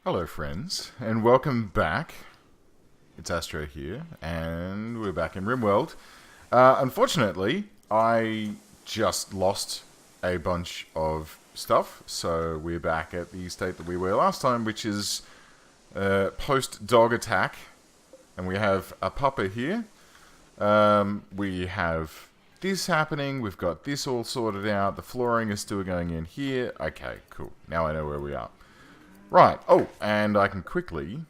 Hello friends, and welcome back. It's Astro here, and we're back in Rimworld. Unfortunately, I just lost a bunch of stuff, so we're back at the state that we were last time, which is post-dog attack. And we have a pupper here. We have this happening, we've got this all sorted out, the flooring is still going in here. Okay, cool. Now I know where we are. Right, oh, and I can quickly...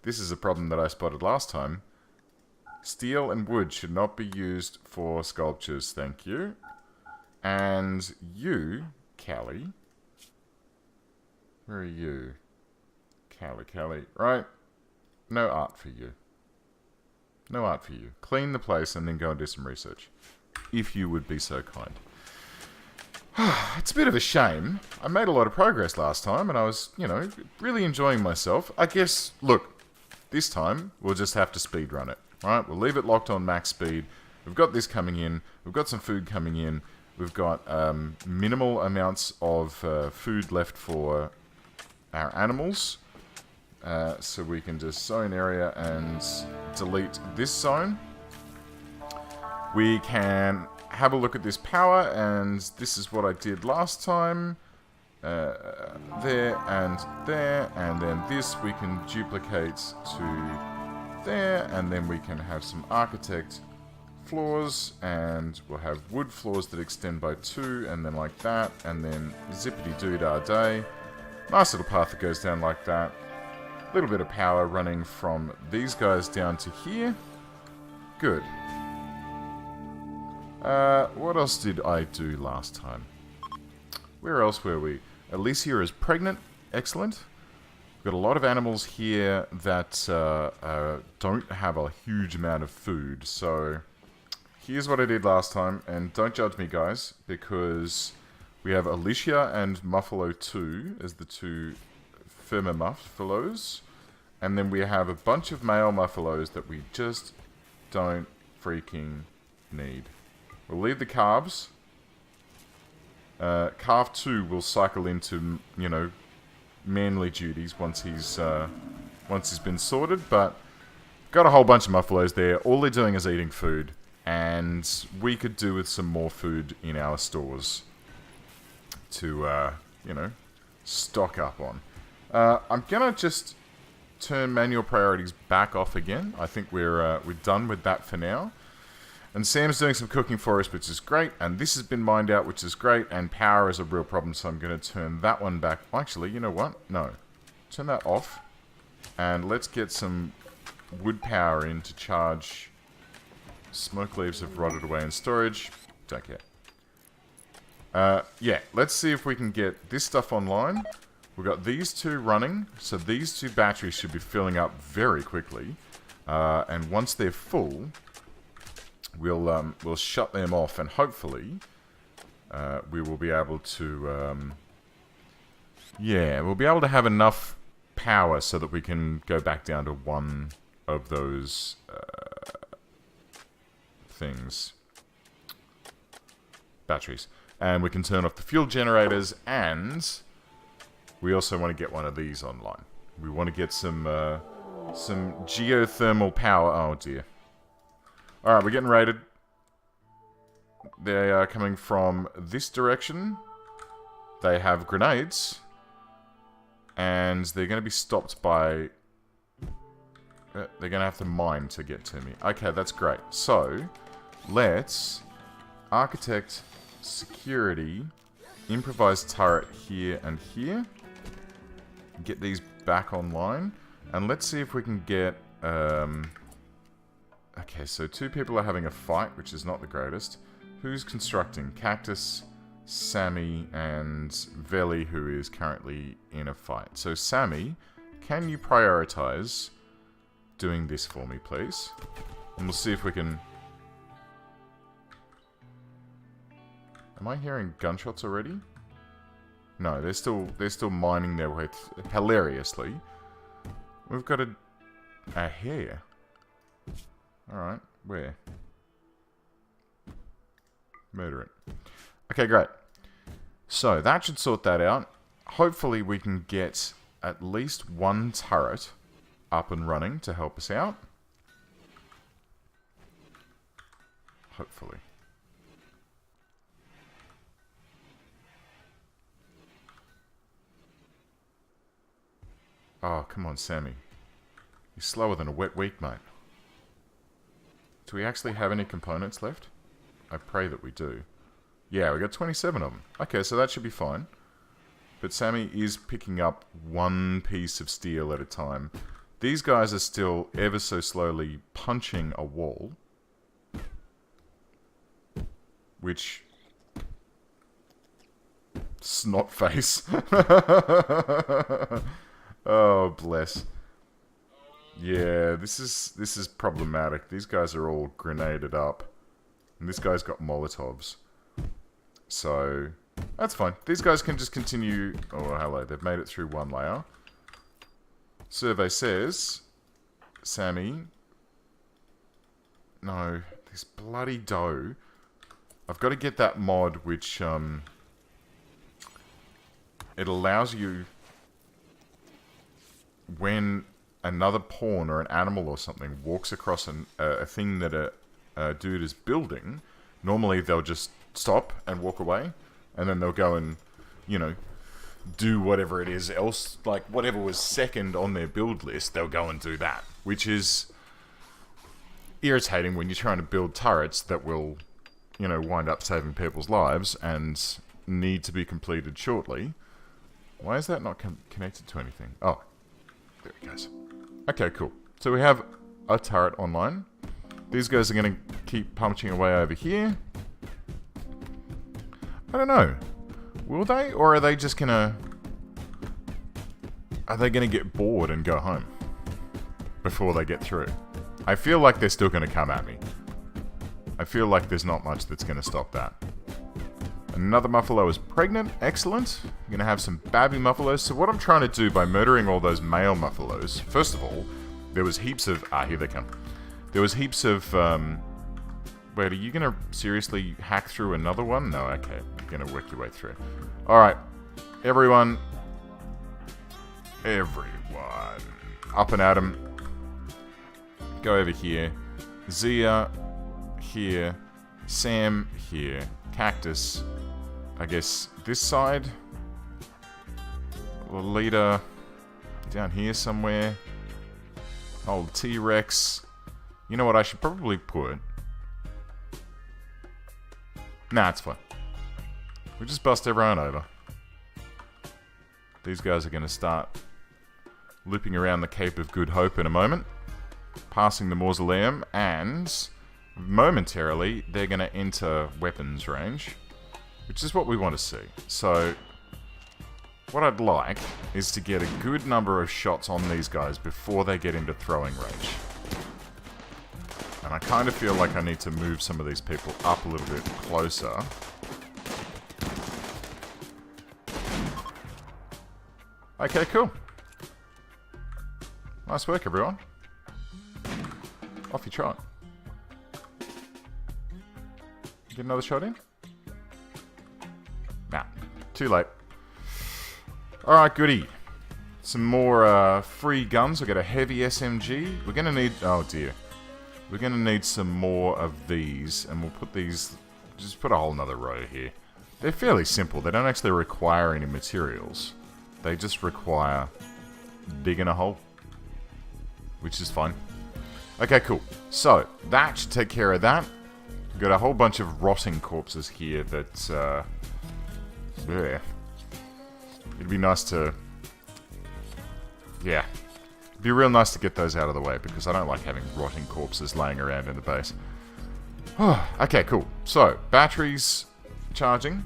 This is a problem that I spotted last time. Steel and wood should not be used for sculptures, thank you. And you, Callie... Where are you? Callie, right? No art for you. No art for you. Clean the place and then go and do some research. If you would be so kind. It's a bit of a shame. I made a lot of progress last time, and I was, really enjoying myself. I guess, look, this time, we'll just have to speedrun it, right? We'll leave it locked on max speed. We've got this coming in. We've got some food coming in. We've got minimal amounts of food left for our animals. So we can just zone area and delete this zone. We can have a look at this power, and this is what I did last time. There, and then this we can duplicate to there, and then we can have some architect floors, and we'll have wood floors that extend by 2, and then like that, and then zippity-doo-dah day. Nice little path that goes down like that. A little bit of power running from these guys down to here. Good. What else did I do last time? Where else were we? Alicia is pregnant. Excellent. We've got a lot of animals here that don't have a huge amount of food. So, here's what I did last time. And don't judge me, guys, because we have Alicia and Muffalo 2 as the two firmer muffalos. And then we have a bunch of male muffalos that we just don't freaking need. We'll leave the calves. Calf 2 will cycle into, manly duties once he's been sorted. But got a whole bunch of muffalos there. All they're doing is eating food, and we could do with some more food in our stores to, stock up on. I'm gonna just turn manual priorities back off again. I think we're done with that for now. And Sam's doing some cooking for us, which is great. And this has been mined out, which is great. And power is a real problem, so I'm going to turn that one back. Actually, you know what? No. Turn that off. And let's get some wood power in to charge. Smoke leaves have rotted away in storage. Don't care. Yeah, let's see if we can get this stuff online. We've got these two running. So these two batteries should be filling up very quickly. And once they're full... We'll shut them off, and hopefully we will be able to we'll be able to have enough power so that we can go back down to one of those batteries, and we can turn off the fuel generators, and we also want to get one of these online. We want to get some geothermal power. Oh dear. Alright, we're getting raided. They are coming from this direction. They have grenades. And they're going to be stopped by... they're going to have to mine to get to me. Okay, that's great. So, let's... architect, security, improvised turret here and here. Get these back online. And let's see if we can get... Okay, so 2 people are having a fight, which is not the greatest. Who's constructing? Cactus, Sammy, and Veli, who is currently in a fight. So Sammy, can you prioritize doing this for me, please? And we'll see if we can... Am I hearing gunshots already? No, they're still mining their way hilariously. We've got a hare. Alright, where? Murder it. Okay, great. So, that should sort that out. Hopefully we can get at least one turret up and running to help us out. Hopefully. Oh, come on, Sammy. You're slower than a wet week, mate. Do we actually have any components left? I pray that we do. Yeah, we got 27 of them. Okay, so that should be fine. But Sammy is picking up one piece of steel at a time. These guys are still ever so slowly punching a wall. Which... snot face. Oh, bless. Yeah, this is problematic. These guys are all grenaded up. And this guy's got Molotovs. So, that's fine. These guys can just continue... Oh, hello. They've made it through one layer. Survey says... Sammy... No, this bloody dough. I've got to get that mod which, it allows you... When another pawn or an animal or something walks across a thing that a dude is building, normally they'll just stop and walk away, and then they'll go and, you know, do whatever it is else, like whatever was second on their build list, they'll go and do that, which is irritating when you're trying to build turrets that will, you know, wind up saving people's lives and need to be completed shortly. Why is that not connected to anything? Oh, there it goes. Okay, cool. So we have a turret online. These guys are going to keep punching away over here. I don't know. Will they? Or are they just going to... Are they going to get bored and go home before they get through? I feel like they're still going to come at me. I feel like there's not much that's going to stop that. Another Muffalo is pregnant. Excellent. I'm going to have some babby Muffalos. So what I'm trying to do by murdering all those male Muffalos... First of all, there was heaps of... Ah, here they come. There was heaps of... Wait, are you going to seriously hack through another one? No, okay. You're going to work your way through. Alright. Everyone. Up and at 'em. Go over here. Zia. Here. Sam. Here. Cactus. I guess this side. Lolita. Down here somewhere. Old T-Rex. You know what I should probably put? Nah, it's fine. We just bust everyone over. These guys are going to start looping around the Cape of Good Hope in a moment. Passing the mausoleum, and momentarily they're going to enter weapons range, which is what we want to see. So what I'd like is to get a good number of shots on these guys before they get into throwing range. And I kind of feel like I need to move some of these people up a little bit closer. Okay, cool. Nice work, everyone. Off you trot. Get another shot in? Nah, too late. Alright, goody. Some more free guns. We've got a heavy SMG. We're going to need... Oh, dear. We're going to need some more of these. And we'll put these... Just put a whole nother row here. They're fairly simple. They don't actually require any materials. They just require digging a hole. Which is fine. Okay, cool. So, that should take care of that. We've got a whole bunch of rotting corpses here that... yeah. It'd be nice to... Yeah. It'd be real nice to get those out of the way, because I don't like having rotting corpses laying around in the base. Okay, cool. So, batteries charging.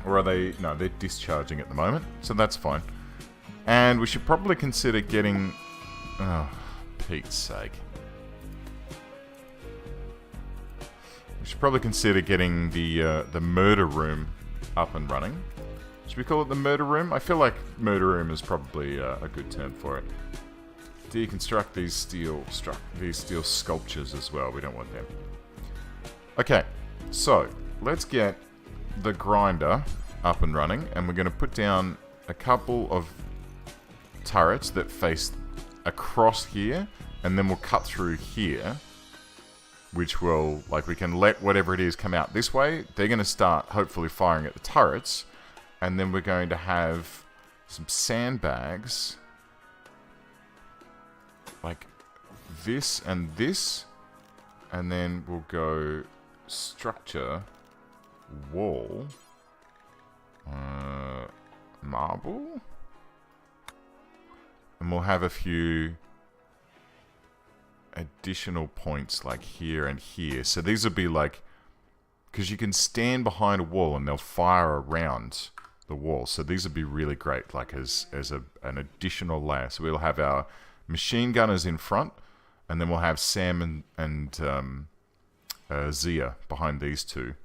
Or are they... No, they're discharging at the moment, so that's fine. And we should probably consider getting... Oh, Pete's sake. We should probably consider getting the murder room up and running. Should we call it the murder room? I feel like murder room is probably a good term for it. Deconstruct these steel sculptures as well. We don't want them. Okay, so let's get the grinder up and running, and we're going to put down a couple of turrets that face across here, and then we'll cut through here, which will, like, we can let whatever it is come out this way. They're going to start, hopefully, firing at the turrets, and then we're going to have some sandbags, like this, and then we'll go structure, wall, marble, and we'll have a few additional points like here and here. So these will be like, because you can stand behind a wall and they'll fire around the wall. So these would be really great, like as an additional layer. So we'll have our machine gunners in front, and then we'll have Sam and Zia behind these two.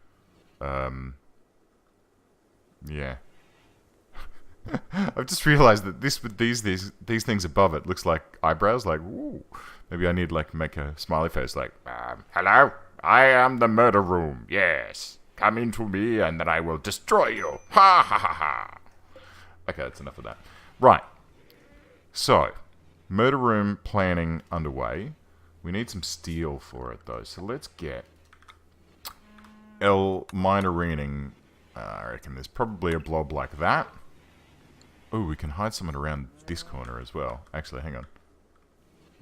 Yeah. I've just realized that these things above it looks like eyebrows. Like, ooh, maybe I need like make a smiley face. Like, hello, I am the murder room. Yes, come into me, and then I will destroy you. Ha ha ha ha. Okay, that's enough of that. Right. So, murder room planning underway. We need some steel for it though. So let's get minerening. I reckon there's probably a blob like that. Oh, we can hide someone around this corner as well. Actually, hang on.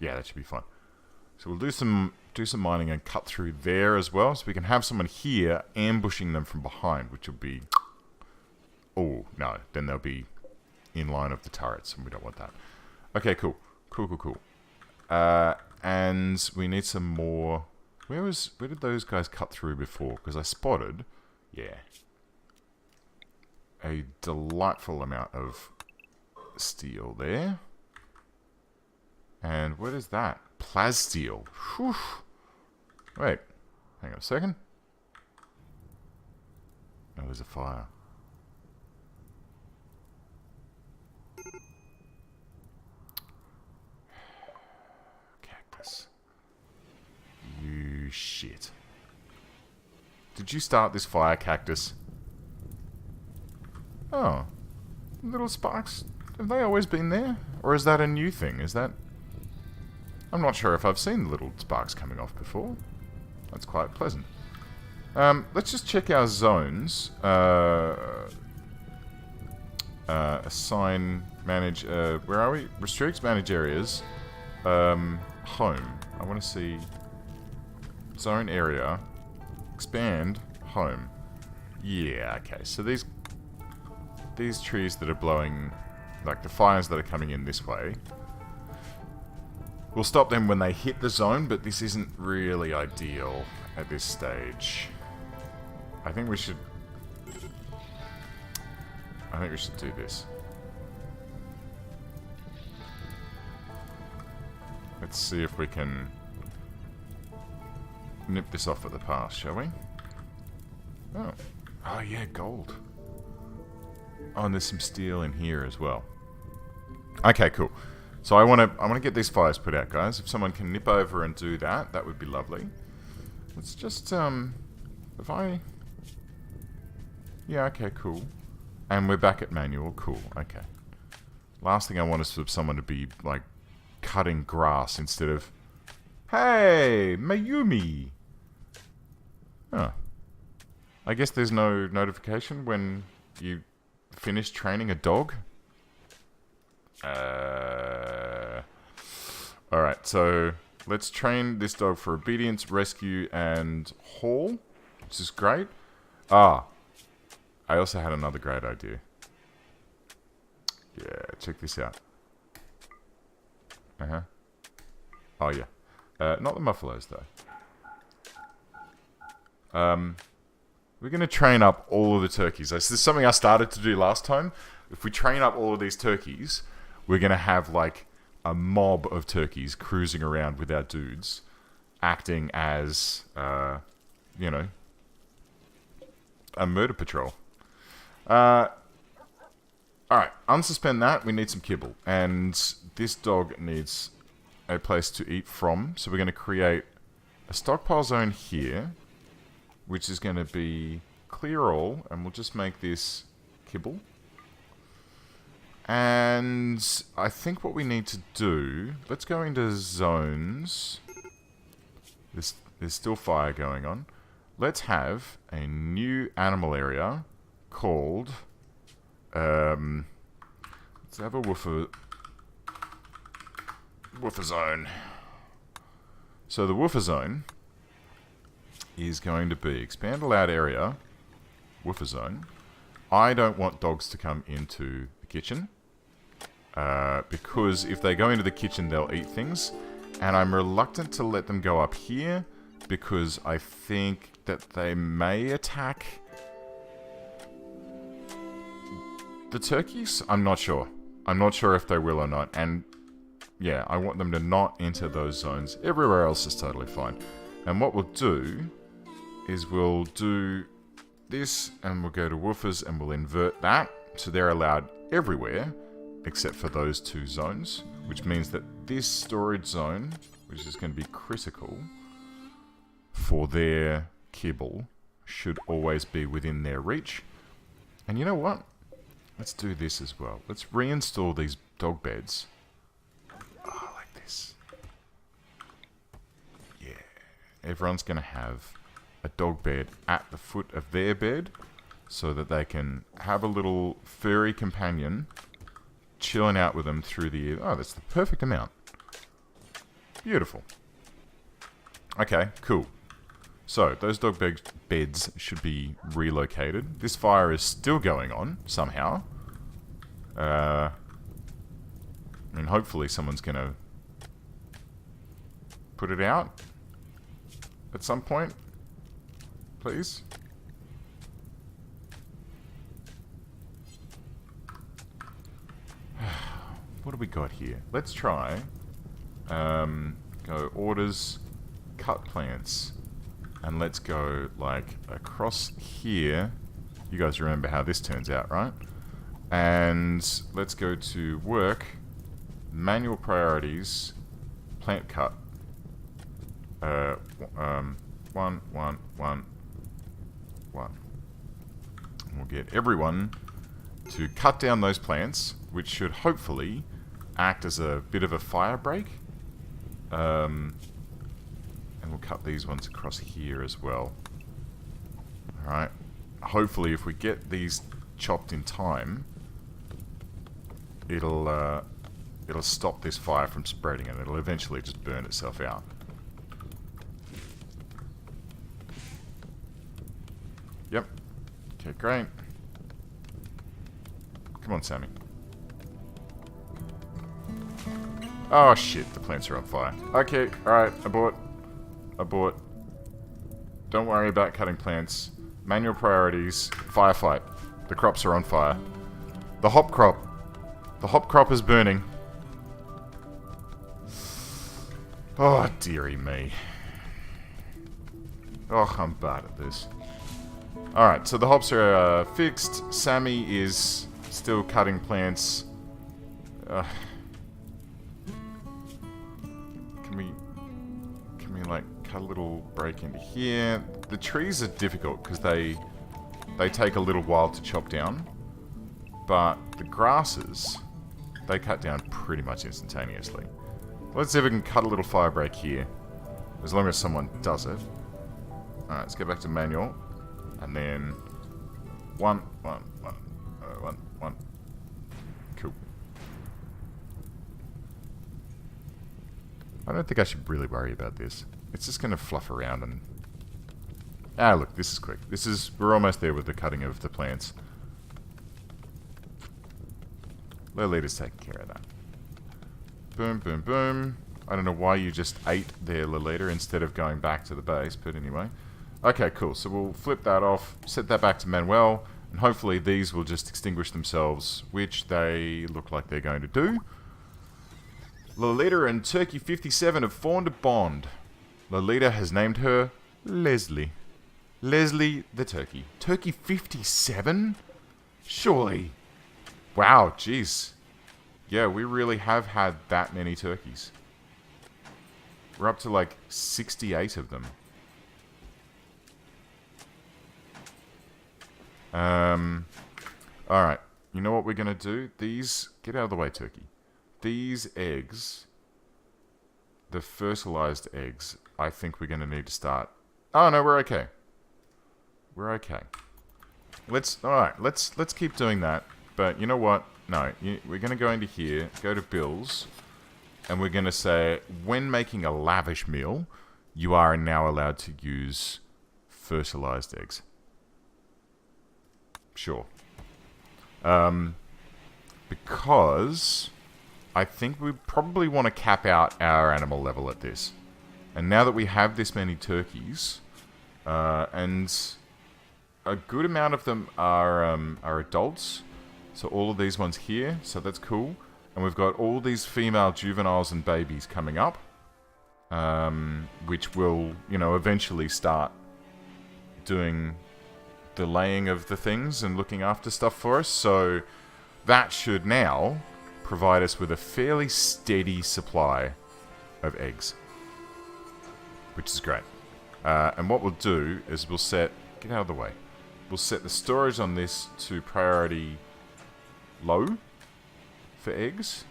Yeah, that should be fine. So we'll do some mining and cut through there as well, so we can have someone here ambushing them from behind, which will be... Oh, no. Then they'll be in line of the turrets, and we don't want that. Okay, cool. Cool. And we need some more... Where did those guys cut through before? Because I spotted... Yeah. A delightful amount of steel there. And what is that? Plasteel. Whew. Wait. Hang on a second. Oh, there's a fire. Cactus. You shit. Did you start this fire, Cactus? Oh. Little sparks. Have they always been there? Or is that a new thing? Is that... I'm not sure if I've seen the little sparks coming off before. That's quite pleasant. Let's just check our zones. Assign, manage, where are we? Restrict, manage areas. Home. I want to see zone area. Expand, home. Yeah, okay. So these trees that are blowing, like the fires that are coming in this way, we'll stop them when they hit the zone, but this isn't really ideal at this stage. I think we should do this. Let's see if we can nip this off at the pass, shall we? Oh yeah, gold. Oh, and there's some steel in here as well. Okay, cool. So I want to get these fires put out, guys. If someone can nip over and do that, that would be lovely. Let's just if I... Yeah, okay, cool. And we're back at manual. Cool. Okay. Last thing I want is for someone to be like cutting grass instead of, hey, Mayumi. Oh. I guess there's no notification when you finish training a dog. Alright, so let's train this dog for obedience, rescue, and haul, which is great. I also had another great idea. Yeah, check this out. Oh yeah. Not the muffaloes though. We're going to train up all of the turkeys. This is something I started to do last time. If we train up all of these turkeys, we're going to have like a mob of turkeys cruising around with our dudes, acting as, you know, a murder patrol. Alright, unsuspend that. We need some kibble. And this dog needs a place to eat from. So we're going to create a stockpile zone here, which is going to be clear all, and we'll just make this kibble. And I think what we need to do... Let's go into zones. There's still fire going on. Let's have a new animal area called... let's have a woofer zone. So the woofer zone is going to be expand allowed area, woofer zone. I don't want dogs to come into the kitchen. Because if they go into the kitchen, they'll eat things. And I'm reluctant to let them go up here because I think that they may attack the turkeys. I'm not sure. I'm not sure if they will or not. And yeah, I want them to not enter those zones. Everywhere else is totally fine. And what we'll do is we'll do this and we'll go to woofers and we'll invert that. So they're allowed everywhere except for those two zones, which means that this storage zone, which is going to be critical for their kibble, should always be within their reach. And you know what? Let's do this as well. Let's reinstall these dog beds. Oh, like this. Yeah. Everyone's going to have a dog bed at the foot of their bed so that they can have a little furry companion chilling out with them through the year. Oh, that's the perfect amount. Beautiful. Okay, cool. So, those dog beds should be relocated. This fire is still going on, somehow. I mean, hopefully someone's gonna put it out at some point. Please. What do we got here? Let's try. Go orders, cut plants. And let's go, like, across here. You guys remember how this turns out, right? And let's go to work, manual priorities, plant cut. 1, 1, 1, 1. And we'll get everyone to cut down those plants, which should hopefully act as a bit of a fire break. And we'll cut these ones across here as well. Alright. Hopefully if we get these chopped in time, it'll stop this fire from spreading and it'll eventually just burn itself out. Yep. Okay, great. Come on, Sammy. Oh shit, the plants are on fire. Okay, alright, abort. Abort. Don't worry about cutting plants. Manual priorities. Firefight. The crops are on fire. The hop crop. The hop crop is burning. Oh, dearie me. Oh, I'm bad at this. Alright, so the hops are fixed. Sammy is still cutting plants. Can we like cut a little break into here? The trees are difficult because they take a little while to chop down, but the grasses they cut down pretty much instantaneously. Let's see if we can cut a little fire break here, as long as someone does it. All right, let's go back to manual, and then 1, 1, 1, 1, 1. Cool. I don't think I should really worry about this. It's just going to fluff around and... Ah, look, this is quick. We're almost there with the cutting of the plants. Lolita's taking care of that. Boom, boom, boom. I don't know why you just ate there, Lolita, instead of going back to the base, but anyway. Okay, cool. So we'll flip that off, set that back to Manuel, and hopefully these will just extinguish themselves, which they look like they're going to do. Lolita and Turkey 57 have formed a bond. Lolita has named her Leslie. Leslie the turkey. Turkey 57? Surely. Wow, jeez. Yeah, we really have had that many turkeys. We're up to like 68 of them. Alright. you know what we're going to do? These... Get out of the way, turkey. These eggs... The fertilized eggs, I think we're going to need to start... Oh, no, we're okay. We're okay. Alright, let's keep doing that. But you know what? No, we're going to go into here, go to bills, and we're going to say, when making a lavish meal, you are now allowed to use fertilized eggs. Sure. Because I think we probably want to cap out our animal level at this. And now that we have this many turkeys, and a good amount of them are adults, so all of these ones here, so that's cool. And we've got all these female juveniles and babies coming up, which will, you know, eventually start doing the laying of the things and looking after stuff for us. So that should now provide us with a fairly steady supply of eggs, which is great. And what we'll do is we'll set... Get out of the way. We'll set the storage on this to priority low for eggs.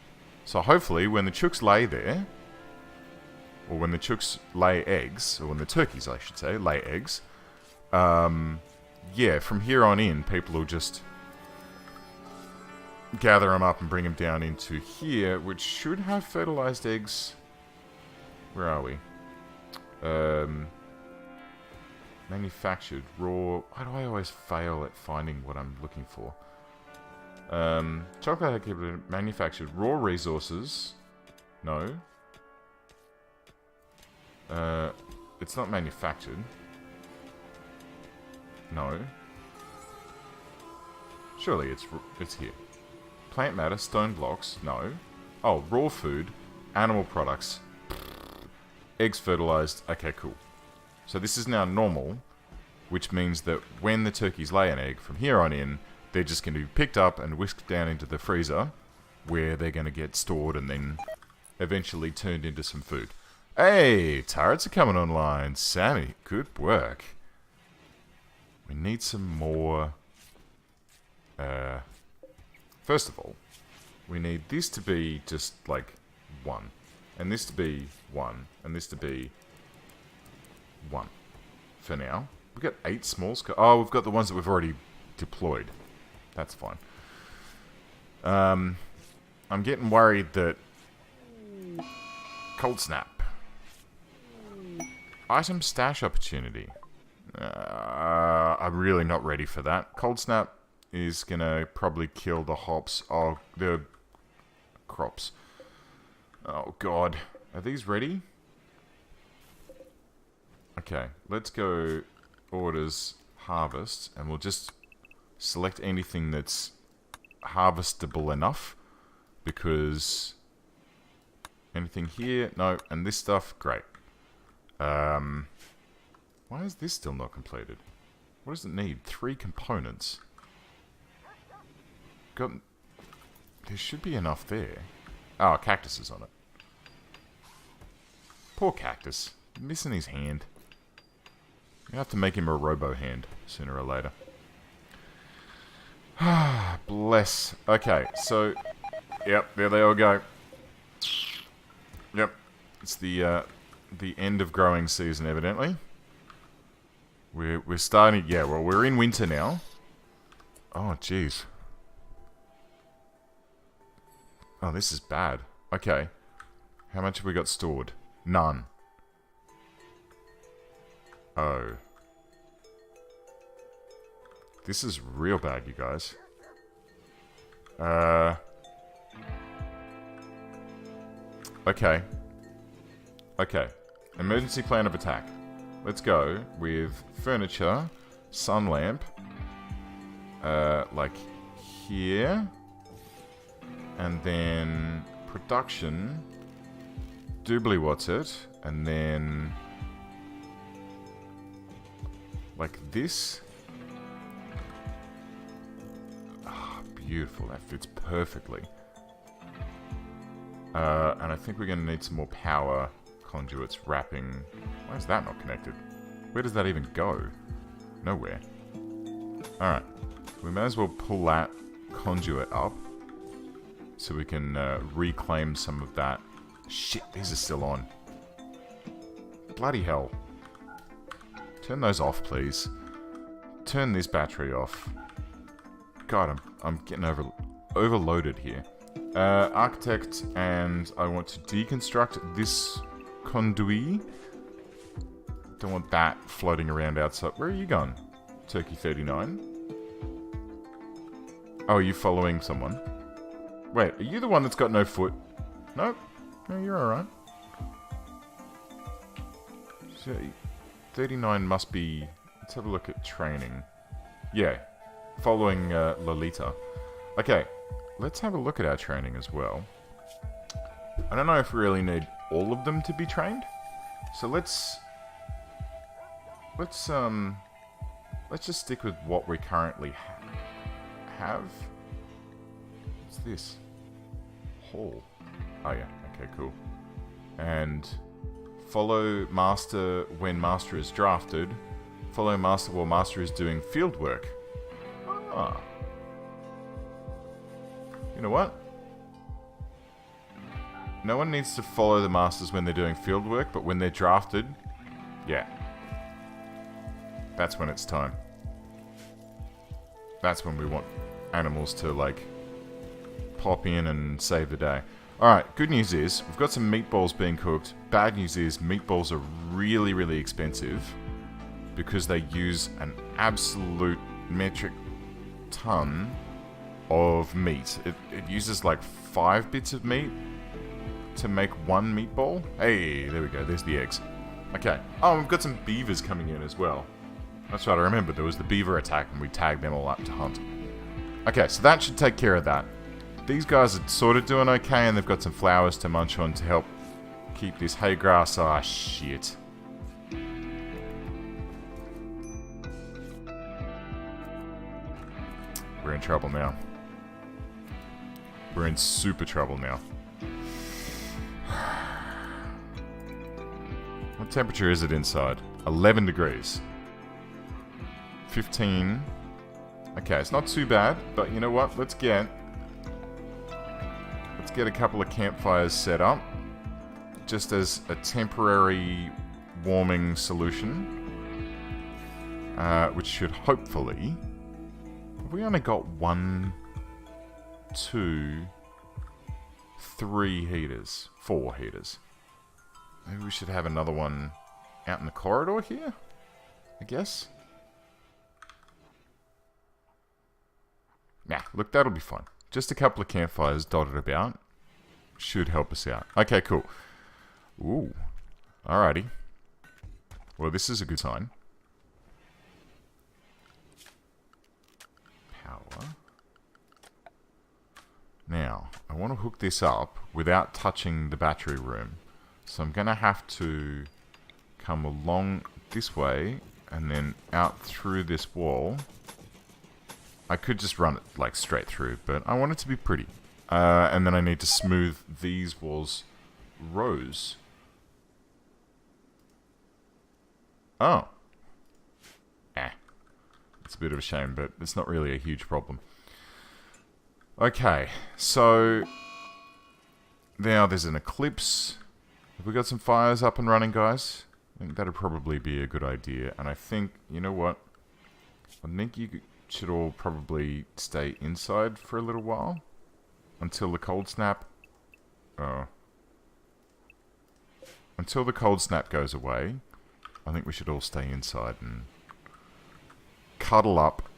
So hopefully when the chooks lay there, or when the chooks lay eggs, or when the turkeys, I should say, lay eggs, yeah, from here on in, people will just gather them up and bring them down into here, which should have fertilized eggs. Where are we? Manufactured, raw... Why do I always fail at finding what I'm looking for? Chocolate manufactured, raw resources. No. It's not manufactured. No. Surely it's here. Plant matter, stone blocks. No. Oh, raw food, animal products, eggs fertilized. Okay, cool. So this is now normal, which means that when the turkeys lay an egg, from here on in, they're just going to be picked up and whisked down into the freezer, where they're going to get stored and then eventually turned into some food. Hey, turrets are coming online. Sammy, good work. We need some more... first of all, we need this to be just like 1. And this to be 1. And this to be 1. For now. We've got 8 small scale... Oh, we've got the ones that we've already deployed. That's fine. I'm getting worried that... Cold snap. Item stash opportunity. I'm really not ready for that. Cold snap is gonna probably kill the hops. Oh, the crops. Oh god. Are these ready? Okay, let's go orders harvest, and we'll just select anything that's harvestable enough, because anything here, no, and this stuff, great. Why is this still not completed? What does it need? 3 components. There should be enough there. Oh, cactus is on it. Poor cactus. Missing his hand. You have to make him a robo hand sooner or later. Bless. Okay, so yep, there they all go. Yep, it's the end of growing season, evidently. We're starting. Yeah, well, we're in winter now. Oh, jeez. Oh, this is bad. Okay, how much have we got stored? None. Oh. This is real bad, you guys. Okay. Okay. Emergency plan of attack. Let's go with furniture, sun lamp, like here, and then production, doobly what's it, and then like this. Ah, oh, beautiful. That fits perfectly. And I think we're going to need some more power conduits wrapping. Why is that not connected? Where does that even go? Nowhere. Alright. We may as well pull that conduit up. So we can reclaim some of that. Shit, these are still on. Bloody hell. Turn those off, please. Turn this battery off. God, I'm getting overloaded here. Architect, and I want to deconstruct this conduit. Don't want that floating around outside. Where are you going? Turkey 39? Oh, are you following someone? Wait, are you the one that's got no foot? Nope. No, you're alright. So, 39 must be... Let's have a look at training. Yeah. Following Lolita. Okay. Let's have a look at our training as well. I don't know if we really need all of them to be trained. So let's just stick with what we currently have. What's this? Hall. Oh yeah, okay, cool. And follow Master when Master is drafted. Follow Master while Master is doing field work. Ah. You know what? No one needs to follow the Masters when they're doing field work, but when they're drafted, yeah. That's when it's time. That's when we want animals to, like, pop in and save the day. Alright, good news is, we've got some meatballs being cooked. Bad news is, meatballs are really, really expensive because they use an absolute metric ton of meat. It uses like 5 bits of meat to make 1 meatball. Hey, there we go, there's the eggs. Okay. Oh, we've got some beavers coming in as well. That's right, I remember there was the beaver attack and we tagged them all up to hunt. Okay, so that should take care of that. These guys are sort of doing okay, and they've got some flowers to munch on to help keep this hay grass. Ah, shit. We're in trouble now. We're in super trouble now. What temperature is it inside? 11 degrees. 15. Okay, it's not too bad, but you know what? Let's get a couple of campfires set up, just as a temporary warming solution, which should hopefully... Have we only got 1, 2, 3 heaters? 4 heaters. Maybe we should have another one out in the corridor here, I guess. Nah, look, that'll be fine. Just a couple of campfires dotted about should help us out. Okay, cool. Ooh. Alrighty. Well, this is a good sign. Power. Now, I want to hook this up without touching the battery room. So I'm going to have to come along this way and then out through this wall. I could just run it like straight through, but I want it to be pretty. And then I need to smooth these walls rows. Oh. It's a bit of a shame, but it's not really a huge problem. Okay, so now there's an eclipse. Have we got some fires up and running, guys? I think that'd probably be a good idea. And I think, you know what? I think you should all probably stay inside for a little while. Until the cold snap... Oh. Until the cold snap goes away, I think we should all stay inside and cuddle up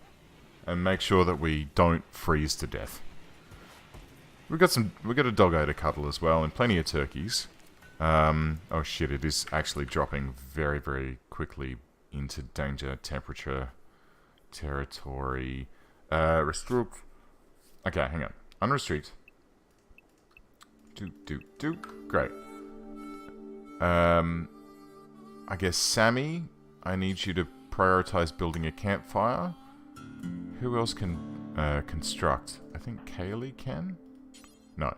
and make sure that we don't freeze to death. We've got a doggo to cuddle as well, and plenty of turkeys. Oh shit, it is actually dropping very, very quickly into danger temperature territory. Restrict. Okay, hang on. Unrestrict. Great. I guess Sammy, I need you to prioritize building a campfire. Who else can construct? I think Kaylee can? No.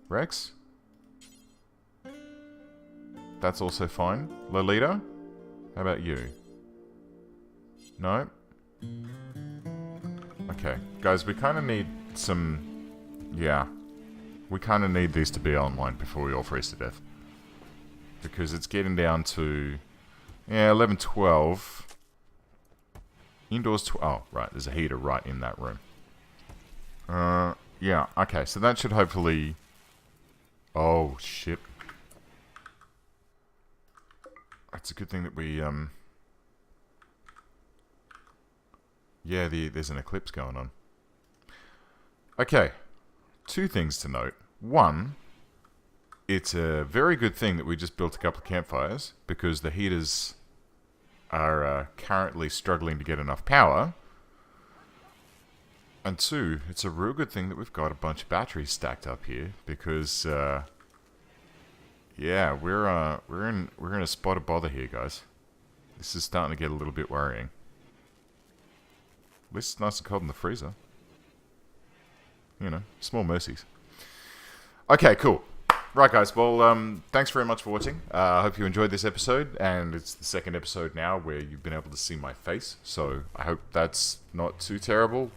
Rex? That's also fine. Lolita? How about you? No? Okay. Guys, we kind of need some... Yeah. We kind of need these to be online before we all freeze to death. Because it's getting down to... Yeah, 11, 12. Indoors... Oh, right. There's a heater right in that room. Yeah. Okay, so that should hopefully... Oh, shit. It's a good thing that we... Yeah, there's an eclipse going on. Okay. 2 things to note. 1, it's a very good thing that we just built a couple of campfires, because the heaters are currently struggling to get enough power. And 2, it's a real good thing that we've got a bunch of batteries stacked up here, because yeah, we're in a spot of bother here, guys. This is starting to get a little bit worrying. At least it's nice and cold in the freezer. You know, small mercies. Okay, cool. Right, guys. Well, thanks very much for watching. I hope you enjoyed this episode, and it's the second episode now where you've been able to see my face, so I hope that's not too terrible.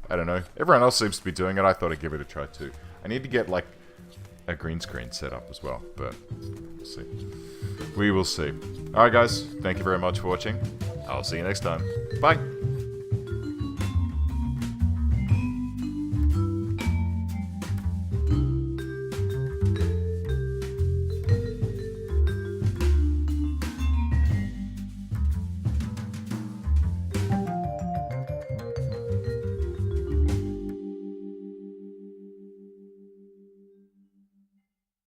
I don't know. Everyone else seems to be doing it. I thought I'd give it a try too. I need to get, like, a green screen set up as well, but we'll see. We will see. Alright, guys. Thank you very much for watching. I'll see you next time. Bye.